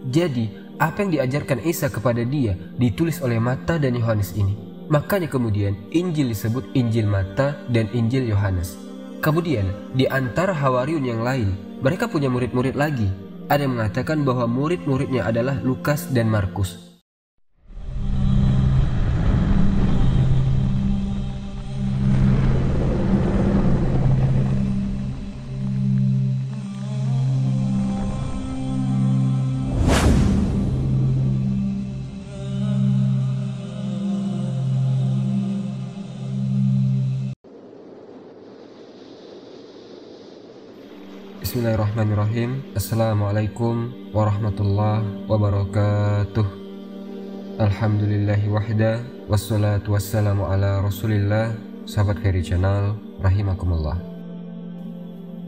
Jadi, apa yang diajarkan Isa kepada dia ditulis oleh Matta dan Yohanes ini. Makanya kemudian Injil disebut Injil Matta dan Injil Yohanes. Kemudian, di antara Hawariyun yang lain, mereka punya murid-murid lagi. Ada yang mengatakan bahwa murid-muridnya adalah Lukas dan Markus. Bismillahirrahmanirrahim. Assalamualaikum warahmatullahi wabarakatuh. Alhamdulillahi wahda, wassalatu wassalamu ala rasulillah. Sahabat Khairi Channel, rahimakumullah.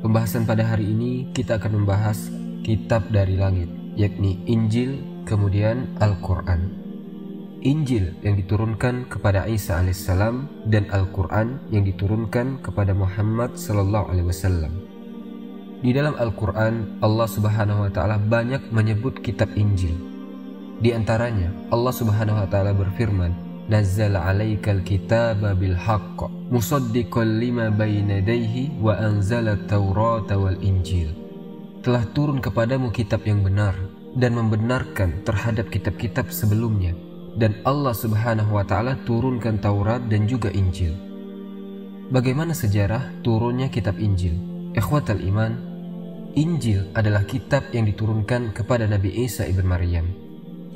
Pembahasan pada hari ini kita akan membahas kitab dari langit, yakni Injil, kemudian Al-Quran. Injil yang diturunkan kepada Isa alaihissalam dan Al-Quran yang diturunkan kepada Muhammad sallallahu alaihi wasallam. Di dalam Al-Quran, Allah Subhanahu wa Ta'ala banyak menyebut kitab Injil. Di antaranya, Allah Subhanahu wa Ta'ala berfirman, "Nazzala 'alaikal kitaba bil haqq, musaddiqan lima bayna yadayhi wa anzala at-taurata wal injil." Telah turun kepadamu kitab yang benar dan membenarkan terhadap kitab-kitab sebelumnya, dan Allah Subhanahu wa Ta'ala turunkan Taurat dan juga Injil. Bagaimana sejarah turunnya kitab Injil? Ikhwatal iman, Injil adalah kitab yang diturunkan kepada Nabi Isa ibn Maryam.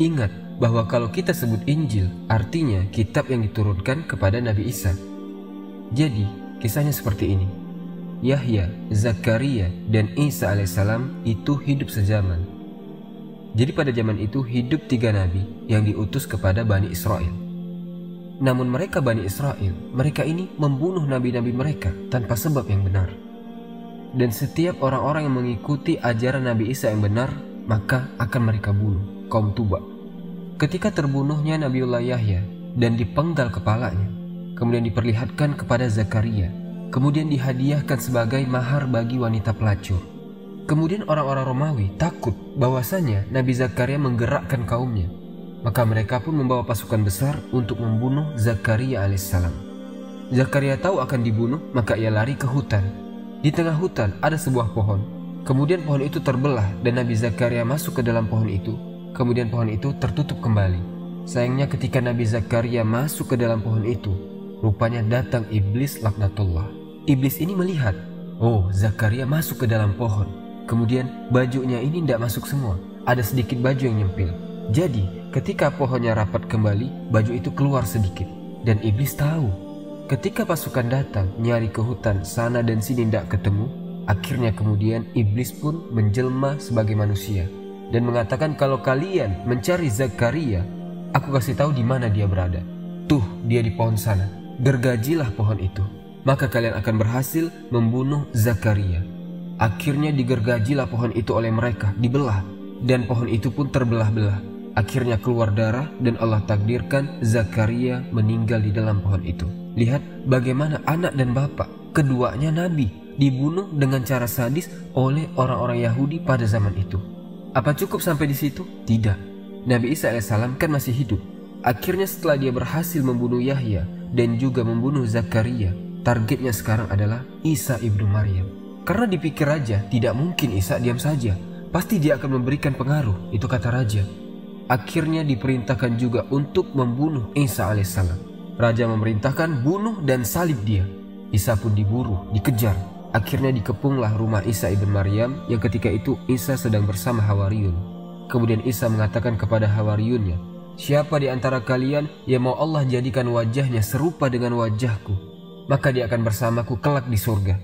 Ingat bahwa kalau kita sebut Injil, artinya kitab yang diturunkan kepada Nabi Isa. Jadi, kisahnya seperti ini. Yahya, Zakaria, dan Isa alaihissalam itu hidup sezaman. Jadi pada zaman itu hidup 3 nabi yang diutus kepada Bani Israel. Namun mereka Bani Israel, mereka ini membunuh nabi-nabi mereka tanpa sebab yang benar. Dan setiap orang-orang yang mengikuti ajaran Nabi Isa yang benar, maka akan mereka bunuh, kaum Tuba. Ketika terbunuhnya Nabiullah Yahya dan dipenggal kepalanya, kemudian diperlihatkan kepada Zakaria, kemudian dihadiahkan sebagai mahar bagi wanita pelacur. Kemudian orang-orang Romawi takut bahwasanya Nabi Zakaria menggerakkan kaumnya, maka mereka pun membawa pasukan besar untuk membunuh Zakaria alaihissalam. Zakaria tahu akan dibunuh, maka ia lari ke hutan. Di tengah hutan ada sebuah pohon. Kemudian pohon itu terbelah dan Nabi Zakaria masuk ke dalam pohon itu. Kemudian pohon itu tertutup kembali. Sayangnya ketika Nabi Zakaria masuk ke dalam pohon itu, rupanya datang iblis laknatullah. Iblis ini melihat, oh, Zakaria masuk ke dalam pohon. Kemudian bajunya ini tidak masuk semua. Ada sedikit baju yang nyempil. Jadi ketika pohonnya rapat kembali, baju itu keluar sedikit. Dan iblis tahu. Ketika pasukan datang nyari ke hutan sana dan sini tidak ketemu, akhirnya kemudian iblis pun menjelma sebagai manusia dan mengatakan, kalau kalian mencari Zakaria, aku kasih tahu di mana dia berada. Tuh, dia di pohon sana. Gergajilah pohon itu, maka kalian akan berhasil membunuh Zakaria. Akhirnya digergajilah pohon itu oleh mereka, dibelah, dan pohon itu pun terbelah-belah. Akhirnya keluar darah dan Allah takdirkan Zakaria meninggal di dalam pohon itu. Lihat bagaimana anak dan bapak, keduanya nabi, dibunuh dengan cara sadis oleh orang-orang Yahudi pada zaman itu. Apa cukup sampai di situ? Tidak. Nabi Isa alaihissalam kan masih hidup. Akhirnya setelah dia berhasil membunuh Yahya dan juga membunuh Zakaria, targetnya sekarang adalah Isa ibnu Maryam. Karena dipikir raja, tidak mungkin Isa diam saja. Pasti dia akan memberikan pengaruh, itu kata raja. Akhirnya diperintahkan juga untuk membunuh Isa alaihissalam. Raja memerintahkan bunuh dan salib dia. Isa pun diburu, dikejar. Akhirnya dikepunglah rumah Isa ibn Maryam yang ketika itu Isa sedang bersama Hawariyun. Kemudian Isa mengatakan kepada Hawariyunnya, siapa di antara kalian yang mau Allah jadikan wajahnya serupa dengan wajahku, maka dia akan bersamaku kelak di surga.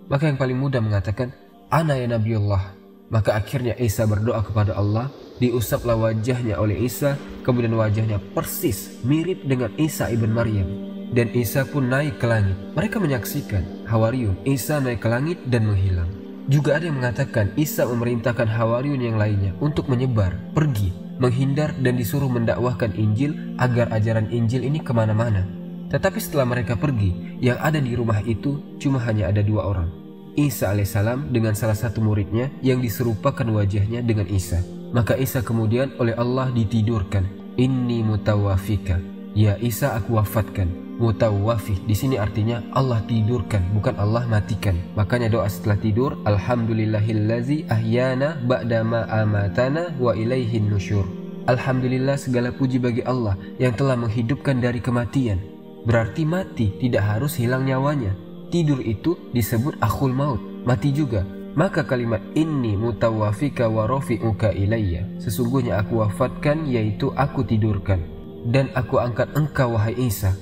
Maka yang paling mudah mengatakan, ana ya Nabiullah. Maka akhirnya Isa berdoa kepada Allah, diusaplah wajahnya oleh Isa, kemudian wajahnya persis mirip dengan Isa ibn Maryam. Dan Isa pun naik ke langit. Mereka menyaksikan Hawariyun Isa naik ke langit dan menghilang. Juga ada yang mengatakan Isa memerintahkan Hawariyun yang lainnya untuk menyebar, pergi, menghindar dan disuruh mendakwahkan Injil agar ajaran Injil ini kemana-mana. Tetapi setelah mereka pergi, yang ada di rumah itu cuma hanya ada 2 orang. Isa alaihissalam dengan salah satu muridnya yang diserupakan wajahnya dengan Isa. Maka Isa kemudian oleh Allah ditidurkan. Inni mutawafika. Ya Isa, aku wafatkan. Mutawafi di sini artinya Allah tidurkan, bukan Allah matikan. Makanya doa setelah tidur, Alhamdulillahillazi ahyana ba'dama amatana wa ilaihin nusyur. Alhamdulillah, segala puji bagi Allah yang telah menghidupkan dari kematian. Berarti mati tidak harus hilang nyawanya. Tidur itu disebut akhul maut, mati juga. Maka kalimat inni mutawafika wa rafi'uka ilayya, sesungguhnya aku wafatkan, yaitu aku tidurkan, dan aku angkat engkau wahai Isa.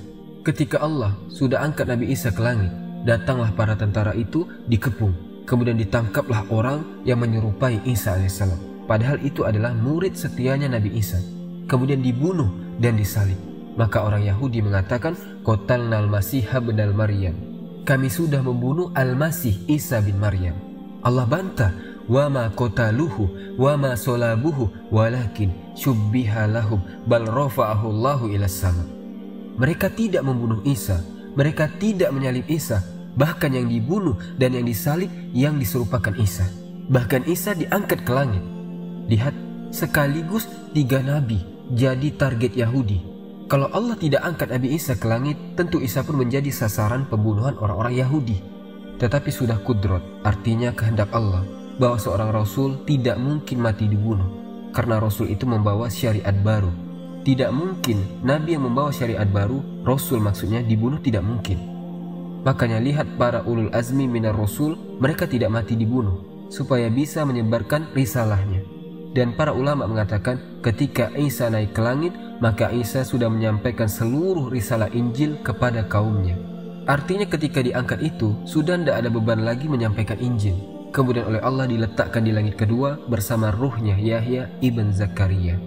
Ketika Allah sudah angkat Nabi Isa ke langit, datanglah para tentara itu dikepung. Kemudian ditangkaplah orang yang menyerupai Isa AS. Padahal itu adalah murid setianya Nabi Isa. Kemudian dibunuh dan disalib. Maka orang Yahudi mengatakan, Qatalnal Masiha binal Maryam. Kami sudah membunuh Al-Masih Isa bin Maryam. Allah bantah, wa ma qataluhu wa ma salabuhu walakin syubbiha lahum bal rafa'ahu Allahu ila sama. Mereka tidak membunuh Isa, mereka tidak menyalib Isa, bahkan yang dibunuh dan yang disalib yang diserupakan Isa. Bahkan Isa diangkat ke langit. Lihat, sekaligus 3 nabi jadi target Yahudi. Kalau Allah tidak angkat Nabi Isa ke langit, tentu Isa pun menjadi sasaran pembunuhan orang-orang Yahudi. Tetapi sudah kudrat, artinya kehendak Allah, bahwa seorang Rasul tidak mungkin mati dibunuh, karena Rasul itu membawa syariat baru. Tidak mungkin Nabi yang membawa syariat baru, Rasul maksudnya, dibunuh, tidak mungkin. Makanya lihat para ulul azmi minar Rasul, mereka tidak mati dibunuh, supaya bisa menyebarkan risalahnya. Dan para ulama mengatakan ketika Isa naik ke langit, maka Isa sudah menyampaikan seluruh risalah Injil kepada kaumnya. Artinya ketika diangkat itu, sudah tidak ada beban lagi menyampaikan Injil. Kemudian oleh Allah diletakkan di langit kedua bersama ruhnya Yahya ibn Zakaria.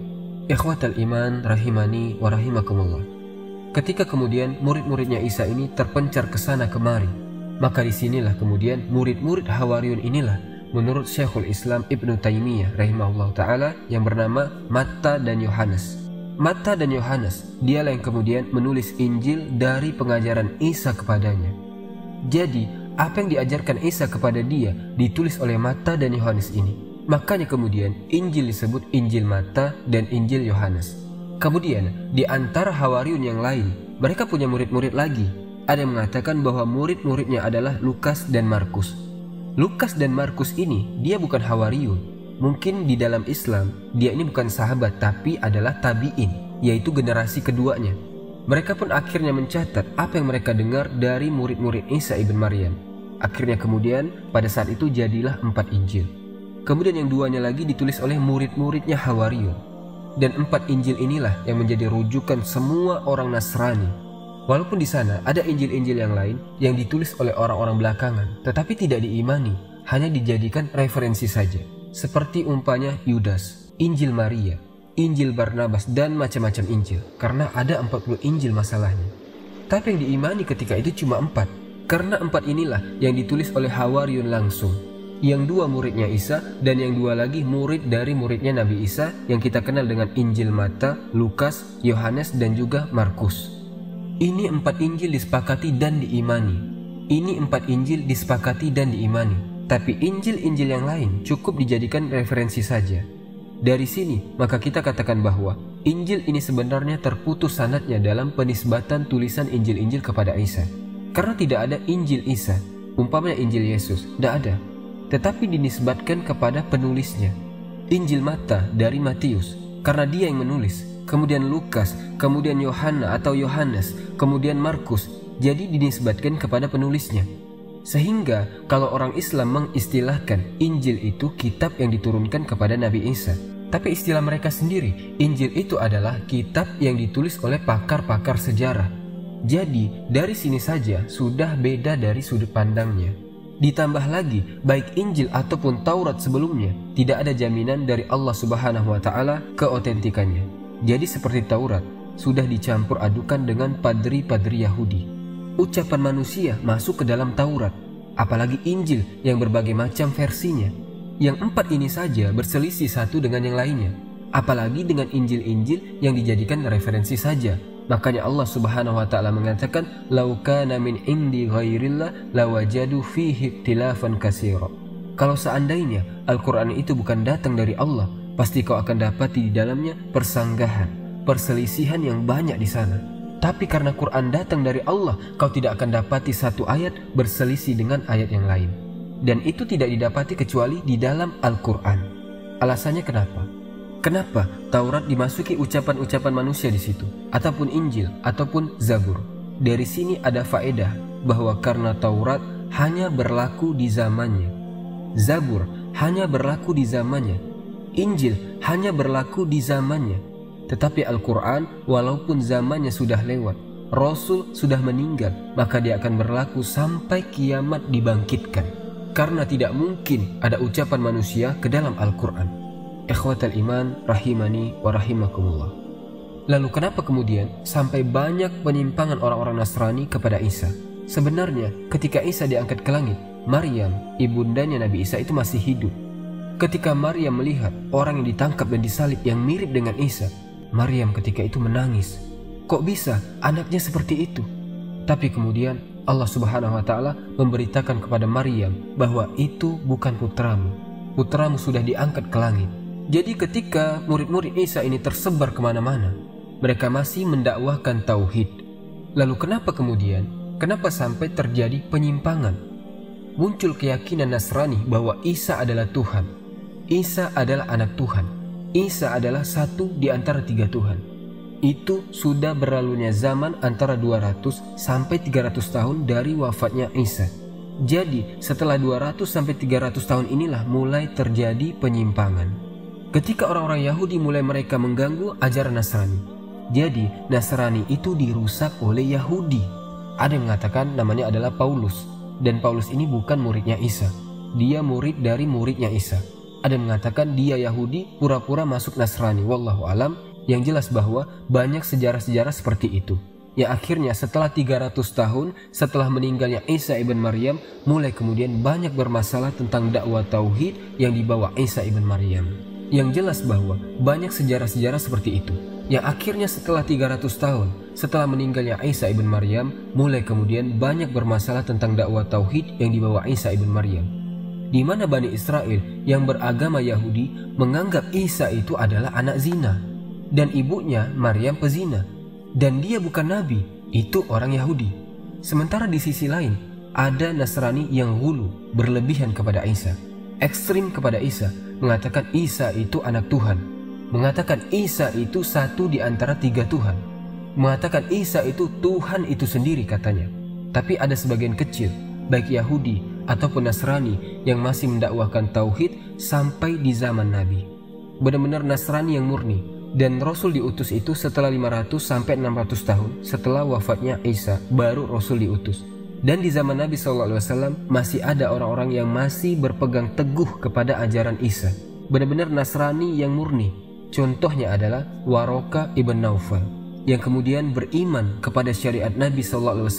Ikhwatal iman rahimani wa rahimakumullah. Ketika kemudian murid-muridnya Isa ini terpencar ke sana kemari, maka disinilah kemudian murid-murid Hawariyun inilah menurut Syekhul Islam Ibnu Taimiyah rahimahullah ta'ala yang bernama Matta dan Yohanes. Matta dan Yohanes, dialah yang kemudian menulis Injil dari pengajaran Isa kepadanya. Jadi apa yang diajarkan Isa kepada dia ditulis oleh Matta dan Yohanes ini. Makanya kemudian Injil disebut Injil Matta dan Injil Yohanes. Kemudian di antara Hawariyun yang lain, mereka punya murid-murid lagi. Ada yang mengatakan bahwa murid-muridnya adalah Lukas dan Markus. Lukas dan Markus ini dia bukan Hawariyun. Mungkin di dalam Islam dia ini bukan sahabat, tapi adalah tabi'in, yaitu generasi keduanya. Mereka pun akhirnya mencatat apa yang mereka dengar dari murid-murid Isa ibn Maryam. Akhirnya kemudian pada saat itu jadilah 4 Injil. Kemudian yang 2-nya lagi ditulis oleh murid-muridnya Hawariyun. Dan 4 Injil inilah yang menjadi rujukan semua orang Nasrani. Walaupun di sana ada Injil-Injil yang lain yang ditulis oleh orang-orang belakangan, tetapi tidak diimani, hanya dijadikan referensi saja. Seperti umpanya Yudas, Injil Maria, Injil Barnabas, dan macam-macam Injil. Karena ada 40 Injil masalahnya. Tapi yang diimani ketika itu cuma 4. Karena 4 inilah yang ditulis oleh Hawariyun langsung. Yang 2 muridnya Isa dan yang 2 lagi murid dari muridnya Nabi Isa yang kita kenal dengan Injil Matta, Lukas, Yohanes, dan juga Markus. Ini 4 Injil disepakati dan diimani. Ini 4 Injil disepakati dan diimani. Tapi Injil-Injil yang lain cukup dijadikan referensi saja. Dari sini maka kita katakan bahwa Injil ini sebenarnya terputus sanadnya dalam penisbatan tulisan Injil-Injil kepada Isa. Karena tidak ada Injil Isa, umpamanya Injil Yesus, tidak ada. Tetapi dinisbatkan kepada penulisnya. Injil Matta dari Matius, karena dia yang menulis. Kemudian Lukas, kemudian Yohana atau Yohanes, kemudian Markus, jadi dinisbatkan kepada penulisnya. Sehingga kalau orang Islam mengistilahkan Injil itu kitab yang diturunkan kepada Nabi Isa, tapi istilah mereka sendiri, Injil itu adalah kitab yang ditulis oleh pakar-pakar sejarah. Jadi dari sini saja sudah beda dari sudut pandangnya. Ditambah lagi, baik Injil ataupun Taurat sebelumnya, tidak ada jaminan dari Allah Subhanahu wa Ta'ala keotentikannya. Jadi seperti Taurat, sudah dicampur adukan dengan padri-padri Yahudi. Ucapan manusia masuk ke dalam Taurat, apalagi Injil yang berbagai macam versinya. Yang 4 ini saja berselisih satu dengan yang lainnya, apalagi dengan Injil-Injil yang dijadikan referensi saja. Makanya Allah Subhanahu wa Ta'ala mengatakan, "Lau kana min indi ghairillah lawajadu fihi ikhtilafan katsira." Kalau seandainya Al-Qur'an itu bukan datang dari Allah, pasti kau akan dapati di dalamnya persanggahan, perselisihan yang banyak di sana. Tapi karena Quran datang dari Allah, kau tidak akan dapati satu ayat berselisih dengan ayat yang lain. Dan itu tidak didapati kecuali di dalam Al-Quran. Alasannya kenapa? Kenapa Taurat dimasuki ucapan-ucapan manusia di situ, ataupun Injil, ataupun Zabur? Dari sini ada faedah bahwa karena Taurat hanya berlaku di zamannya, Zabur hanya berlaku di zamannya, Injil hanya berlaku di zamannya. Tetapi Al-Quran walaupun zamannya sudah lewat, Rasul sudah meninggal, maka dia akan berlaku sampai kiamat dibangkitkan. Karena tidak mungkin ada ucapan manusia ke dalam Al-Quran. Ikhwatal iman rahimani wa rahimakumullah. Lalu kenapa kemudian sampai banyak penyimpangan orang-orang Nasrani kepada Isa? Sebenarnya ketika Isa diangkat ke langit, Maryam, ibundanya Nabi Isa itu masih hidup. Ketika Maryam melihat orang yang ditangkap dan disalib yang mirip dengan Isa, Maryam ketika itu menangis. Kok bisa anaknya seperti itu? Tapi kemudian Allah Subhanahu wa Ta'ala memberitakan kepada Maryam bahwa itu bukan putramu. Putramu sudah diangkat ke langit. Jadi ketika murid-murid Isa ini tersebar kemana-mana, mereka masih mendakwahkan tauhid. Lalu kenapa sampai terjadi penyimpangan? Muncul keyakinan Nasrani bahwa Isa adalah Tuhan. Isa adalah anak Tuhan. Isa adalah satu di antara tiga Tuhan. Itu sudah berlalunya zaman antara 200 sampai 300 tahun dari wafatnya Isa. Jadi setelah 200 sampai 300 tahun inilah mulai terjadi penyimpangan. Ketika orang-orang Yahudi mulai mereka mengganggu ajaran Nasrani. Jadi Nasrani itu dirusak oleh Yahudi. Ada yang mengatakan namanya adalah Paulus. Dan Paulus ini bukan muridnya Isa. Dia murid dari muridnya Isa. Ada yang mengatakan dia Yahudi pura-pura masuk Nasrani. Wallahu alam. Yang jelas bahwa banyak sejarah-sejarah seperti itu. Ya akhirnya setelah 300 tahun setelah meninggalnya Isa ibn Maryam, mulai kemudian banyak bermasalah tentang dakwah tauhid yang dibawa Isa ibn Maryam. Yang jelas bahwa banyak sejarah-sejarah seperti itu. Yang akhirnya setelah 300 tahun setelah meninggalnya Isa ibn Maryam, mulai kemudian banyak bermasalah tentang dakwah tauhid yang dibawa Isa ibn Maryam. Di mana Bani Israel yang beragama Yahudi menganggap Isa itu adalah anak zina. Dan ibunya Maryam pezina. Dan dia bukan nabi, itu orang Yahudi. Sementara di sisi lain, ada Nasrani yang ghulu, berlebihan kepada Isa. Ekstrim kepada Isa, mengatakan Isa itu anak Tuhan. Mengatakan Isa itu satu di antara tiga Tuhan. Mengatakan Isa itu Tuhan itu sendiri katanya. Tapi ada sebagian kecil, baik Yahudi ataupun Nasrani yang masih mendakwahkan tauhid sampai di zaman Nabi. Benar-benar Nasrani yang murni. Dan Rasul diutus itu setelah 500 sampai 600 tahun setelah wafatnya Isa, baru Rasul diutus. Dan di zaman Nabi SAW masih ada orang-orang yang masih berpegang teguh kepada ajaran Isa. Benar-benar Nasrani yang murni. Contohnya adalah Waraqah ibn Naufal yang kemudian beriman kepada syariat Nabi SAW.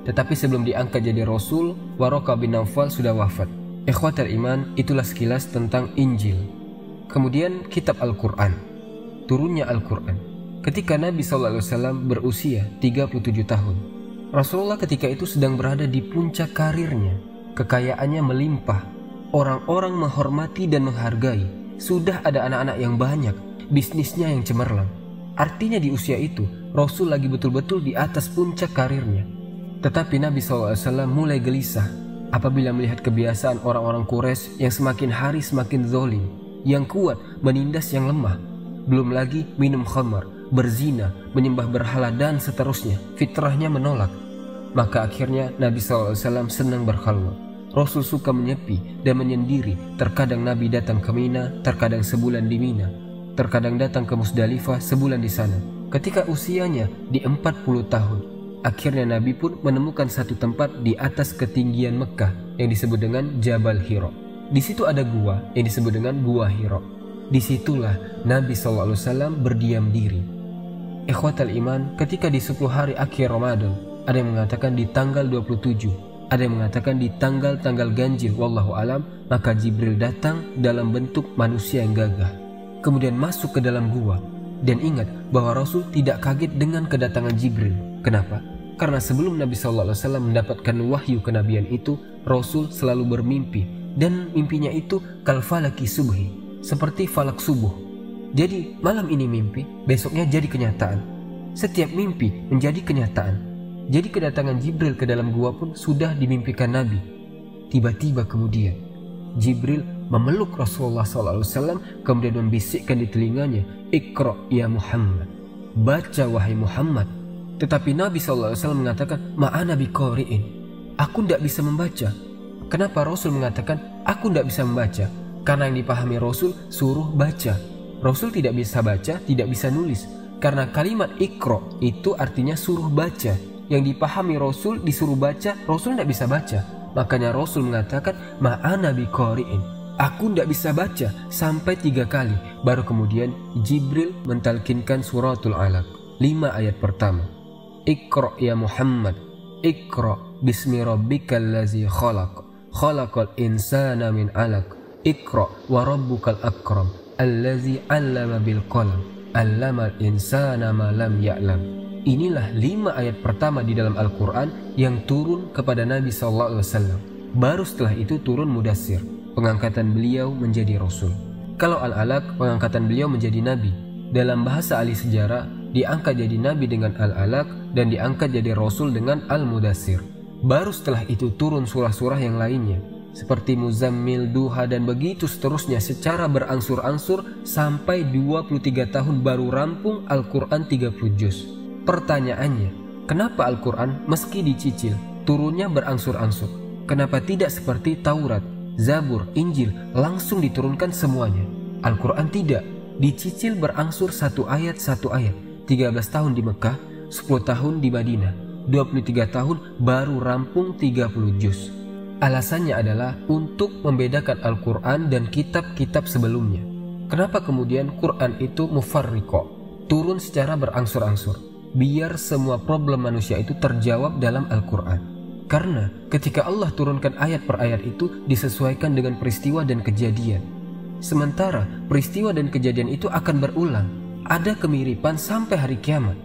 Tetapi sebelum diangkat jadi Rasul, Waraqah bin Naufal sudah wafat. Ikhwatal iman, itulah sekilas tentang Injil. Kemudian kitab Al-Quran. Turunnya Al-Quran ketika Nabi SAW berusia 37 tahun. Rasulullah ketika itu sedang berada di puncak karirnya. Kekayaannya melimpah. Orang-orang menghormati dan menghargai. Sudah ada anak-anak yang banyak. Bisnisnya yang cemerlang. Artinya di usia itu Rasul lagi betul-betul di atas puncak karirnya. Tetapi Nabi SAW mulai gelisah apabila melihat kebiasaan orang-orang Quraisy yang semakin hari semakin zalim, yang kuat menindas yang lemah. Belum lagi minum khamar, berzina, menyembah berhala dan seterusnya. Fitrahnya menolak. Maka akhirnya Nabi SAW senang berkhalwat. Rasul suka menyepi dan menyendiri. Terkadang Nabi datang ke Mina, terkadang sebulan di Mina. Terkadang datang ke Musdalifah, sebulan di sana. Ketika usianya di 40 tahun, akhirnya Nabi pun menemukan satu tempat di atas ketinggian Mekah yang disebut dengan Jabal Hira. Di situ ada gua yang disebut dengan Gua Hira. Disitulah Nabi SAW berdiam diri. Ikhwatal iman, ketika di 10 hari akhir Ramadan, ada yang mengatakan di tanggal 27, ada yang mengatakan di tanggal-tanggal ganjil, wallahu alam, maka Jibril datang dalam bentuk manusia yang gagah. Kemudian masuk ke dalam gua. Dan ingat bahwa Rasul tidak kaget dengan kedatangan Jibril. Kenapa? Karena sebelum Nabi SAW mendapatkan wahyu kenabian itu, Rasul selalu bermimpi. Dan mimpinya itu kalfalaki subhi, seperti falak subuh. Jadi malam ini mimpi, besoknya jadi kenyataan. Setiap mimpi menjadi kenyataan. Jadi kedatangan Jibril ke dalam gua pun sudah dimimpikan Nabi. Tiba-tiba kemudian Jibril memeluk Rasulullah SAW, kemudian membisikkan di telinganya, "Iqra ya Muhammad." Baca wahai Muhammad. Tetapi Nabi SAW mengatakan, "Ma'ana biqari'in." Aku tidak bisa membaca. Kenapa Rasul mengatakan aku tidak bisa membaca? Karena yang dipahami Rasul suruh baca. Rasul tidak bisa baca, tidak bisa nulis. Karena kalimat Iqra itu artinya suruh baca. Yang dipahami Rasul disuruh baca, Rasul tidak bisa baca. Makanya Rasul mengatakan, "Ma'ana biqari'in." Aku tidak bisa baca sampai 3 kali. Baru kemudian Jibril mentalkinkan suratul Alaq, 5 ayat pertama. Iqra ya Muhammad, Iqra bismi rabbikal ladzi khalaq, khalaqal insana min 'alaq, Iqra wa rabbukal akram, allazi 'allama bil qalam, 'allamal insana ma lam ya'lam. Inilah 5 ayat pertama di dalam Al-Quran yang turun kepada Nabi SAW. Baru setelah itu turun Mudassir, pengangkatan beliau menjadi Rasul. Kalau Al-Alaq, pengangkatan beliau menjadi Nabi. Dalam bahasa ahli sejarah, diangkat jadi Nabi dengan Al-Alaq dan diangkat jadi Rasul dengan Al-Mudassir. Baru setelah itu turun surah-surah yang lainnya, seperti Muzammil, Duha, dan begitu seterusnya secara berangsur-angsur sampai 23 tahun baru rampung Al-Quran 30 juz. Pertanyaannya, kenapa Al-Quran meski dicicil, turunnya berangsur-angsur? Kenapa tidak seperti Taurat, Zabur, Injil langsung diturunkan semuanya? Al-Quran tidak, dicicil berangsur 1 ayat 1 ayat. 13 tahun di Mekah, 10 tahun di Madinah, 23 tahun baru rampung 30 juz. Alasannya adalah untuk membedakan Al-Quran dan kitab-kitab sebelumnya. Kenapa kemudian Quran itu mufarriqo, turun secara berangsur-angsur? Biar semua problem manusia itu terjawab dalam Al-Quran. Karena ketika Allah turunkan ayat per ayat itu disesuaikan dengan peristiwa dan kejadian. Sementara peristiwa dan kejadian itu akan berulang, ada kemiripan sampai hari kiamat.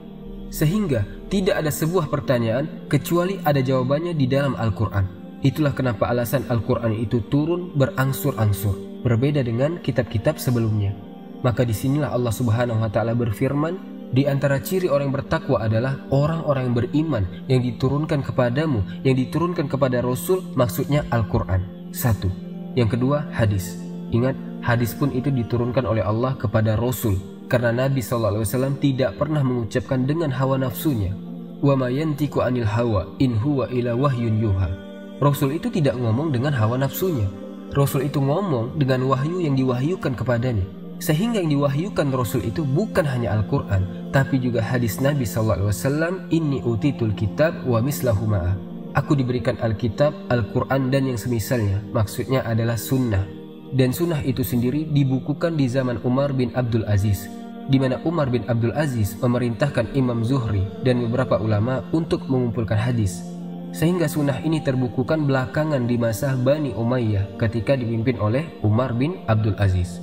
Sehingga tidak ada sebuah pertanyaan kecuali ada jawabannya di dalam Al-Quran. Itulah kenapa alasan Al-Quran itu turun berangsur-angsur, berbeda dengan kitab-kitab sebelumnya. Maka disinilah Allah Subhanahu wa Ta'ala berfirman, di antara ciri orang yang bertakwa adalah orang-orang yang beriman yang diturunkan kepadamu, yang diturunkan kepada Rasul, maksudnya Al-Quran. 1. Yang kedua, hadis. Ingat, hadis pun itu diturunkan oleh Allah kepada Rasul, karena Nabi SAW tidak pernah mengucapkan dengan hawa nafsunya. Wa ma yantiqu anil hawa in huwa ila wahyun yuha. Rasul itu tidak ngomong dengan hawa nafsunya. Rasul itu ngomong dengan wahyu yang diwahyukan kepadanya. Sehingga yang diwahyukan Rasul itu bukan hanya Al-Quran, tapi juga hadis Nabi SAW, "Inni utitul kitab wa mislahu ma'ah." Aku diberikan Alkitab, Al-Quran, dan yang semisalnya. Maksudnya adalah sunnah. Dan sunnah itu sendiri dibukukan di zaman Umar bin Abdul Aziz, di mana Umar bin Abdul Aziz memerintahkan Imam Zuhri dan beberapa ulama untuk mengumpulkan hadis. Sehingga sunnah ini terbukukan belakangan di masa Bani Umayyah ketika dipimpin oleh Umar bin Abdul Aziz.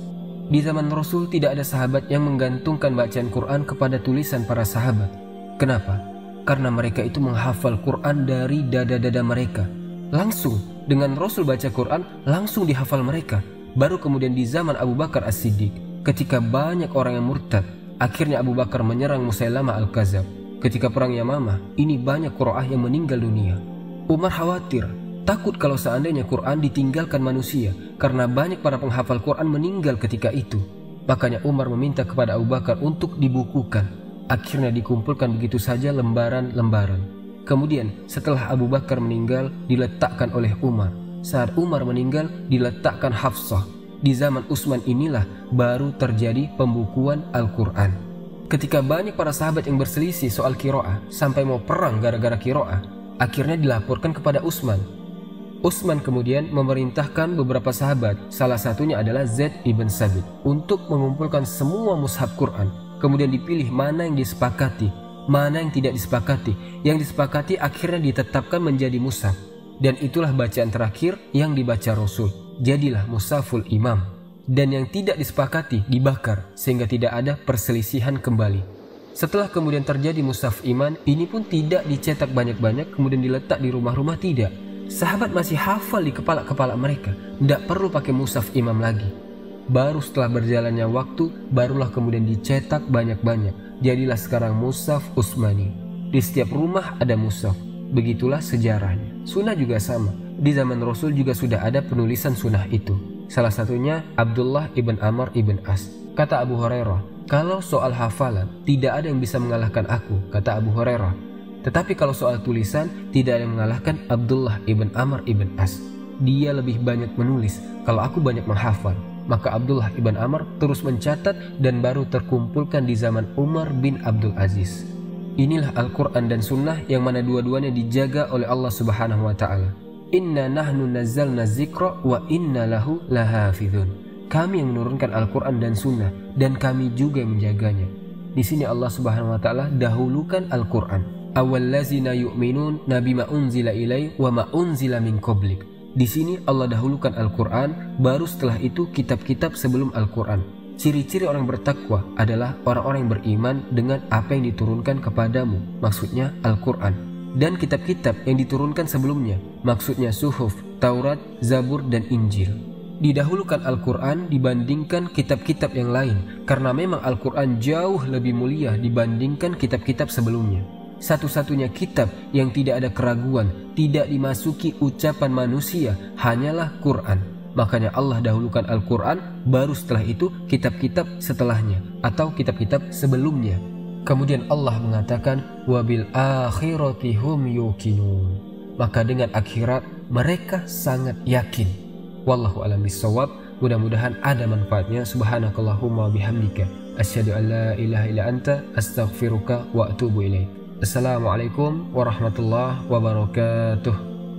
Di zaman Rasul tidak ada sahabat yang menggantungkan bacaan Quran kepada tulisan para sahabat. Kenapa? Karena mereka itu menghafal Quran dari dada-dada mereka. Langsung dengan Rasul baca Quran, langsung dihafal mereka. Baru kemudian di zaman Abu Bakar As-Siddiq, ketika banyak orang yang murtad, akhirnya Abu Bakar menyerang Musailamah Al-Kadzab. Ketika perang Yamamah, ini banyak qurra'ah yang meninggal dunia. Umar khawatir, takut kalau seandainya Quran ditinggalkan manusia, karena banyak para penghafal Quran meninggal ketika itu. Makanya Umar meminta kepada Abu Bakar untuk dibukukan. Akhirnya dikumpulkan begitu saja lembaran-lembaran. Kemudian setelah Abu Bakar meninggal, diletakkan oleh Umar. Saat Umar meninggal, diletakkan Hafsah. Di zaman Utsman inilah baru terjadi pembukuan Al-Quran. Ketika banyak para sahabat yang berselisih soal qiraah, sampai mau perang gara-gara qiraah, akhirnya dilaporkan kepada Utsman. Utsman kemudian memerintahkan beberapa sahabat, salah satunya adalah Zaid ibn Sabit, untuk mengumpulkan semua mushaf Quran. Kemudian dipilih mana yang disepakati, mana yang tidak disepakati. Yang disepakati akhirnya ditetapkan menjadi mushaf. Dan itulah bacaan terakhir yang dibaca Rasul. Jadilah mushaful imam. Dan yang tidak disepakati dibakar, sehingga tidak ada perselisihan kembali. Setelah kemudian terjadi mushaf iman, ini pun tidak dicetak banyak-banyak kemudian diletak di rumah-rumah, tidak. Sahabat masih hafal di kepala-kepala mereka, tidak perlu pakai mushaf imam lagi. Baru setelah berjalannya waktu, barulah kemudian dicetak banyak-banyak. Jadilah sekarang mushaf Utsmani. Di setiap rumah ada mushaf. Begitulah sejarahnya. Sunnah juga sama. Di zaman Rasul juga sudah ada penulisan sunnah itu. Salah satunya Abdullah ibn Amr ibn As. Kata Abu Hurairah, kalau soal hafalan tidak ada yang bisa mengalahkan aku, kata Abu Hurairah. Tetapi kalau soal tulisan tidak ada yang mengalahkan Abdullah ibn Amr ibn As. Dia lebih banyak menulis, kalau aku banyak menghafal. Maka Abdullah ibn Amr terus mencatat dan baru terkumpulkan di zaman Umar bin Abdul Aziz. Inilah Al-Quran dan Sunnah yang mana dua-duanya dijaga oleh Allah Subhanahu wa Ta'ala. Inna nahnu nazzalna dzikra wa inna lahu lahafizun. Kami yang menurunkan Al-Quran dan Sunnah dan kami juga yang menjaganya. Di sini Allah Subhanahu wa Ta'ala dahulukan Al-Quran. Awwallazina yu'minun nabi ma unzila ilai wa ma unzila min qablik. Di sini Allah dahulukan Al-Quran, baru setelah itu kitab-kitab sebelum Al-Quran. Ciri-ciri orang bertakwa adalah orang-orang yang beriman dengan apa yang diturunkan kepadamu, maksudnya Al-Quran. Dan kitab-kitab yang diturunkan sebelumnya, maksudnya Suhuf, Taurat, Zabur, dan Injil. Didahulukan Al-Quran dibandingkan kitab-kitab yang lain, karena memang Al-Quran jauh lebih mulia dibandingkan kitab-kitab sebelumnya. Satu-satunya kitab yang tidak ada keraguan, tidak dimasuki ucapan manusia, hanyalah Quran. Makanya Allah dahulukan Al-Quran, baru setelah itu kitab-kitab setelahnya atau kitab-kitab sebelumnya. Kemudian Allah mengatakan wabil akhirati hum yuqinun. Maka dengan akhirat mereka sangat yakin. Wallahu a'lam bishawab. Mudah-mudahan ada manfaatnya. Subhanakallahumma bihamdika asyhadu an la ilaha illa anta astaghfiruka wa atubu ilaik. Assalamualaikum warahmatullahi wabarakatuh.